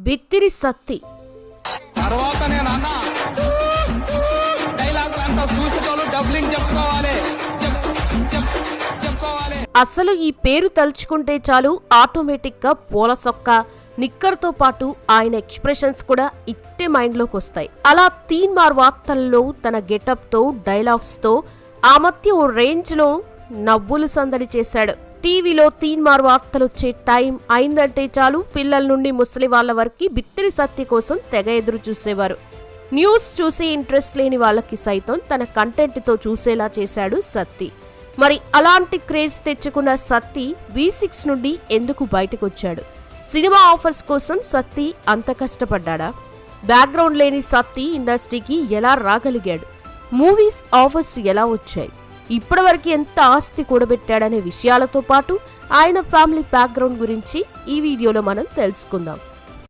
బిత్తిరి సత్తి. అసలు ఈ పేరు తలుచుకుంటే చాలు ఆటోమేటిక్ గా పూల సొక్క, నిక్కర్తో పాటు ఆయన ఎక్స్ప్రెషన్స్ కూడా ఇట్టే మైండ్లోకి వస్తాయి. అలా తీన్మార్ వార్తల్లో తన గెటప్ తో, డైలాగ్స్ తో ఆ మధ్య ఓ రేంజ్ లో నవ్వులు సందడి చేశాడు. టీవీలో తీన్మార్ వార్తలొచ్చే టైం అయిందంటే చాలు పిల్లల నుండి ముసలి వాళ్ల వరకు బిత్తిరి సత్తి కోసం తెగ ఎదురు చూసేవారు. న్యూస్ చూసి ఇంట్రెస్ట్ లేని వాళ్ళకి సైతం తన కంటెంట్ తో చూసేలా చేశాడు సత్తి. మరి అలాంటి క్రేజ్ తెచ్చుకున్న సత్తి V6 నుండి ఎందుకు బయటకొచ్చాడు? సినిమా ఆఫర్స్ కోసం సత్తి అంత కష్టపడ్డా? బ్యాక్గ్రౌండ్ లేని సత్తి ఇండస్ట్రీకి ఎలా రాగలిగాడు? మూవీస్ ఆఫర్స్ ఎలా వచ్చాయి? ఇప్పటివరకు ఎంత ఆస్తి కూడబెట్టాడనే విషయాలతో పాటు ఆయన ఫ్యామిలీ బ్యాక్గ్రౌండ్ గురించి ఈ వీడియోలో మనం తెలుసుకుందాం.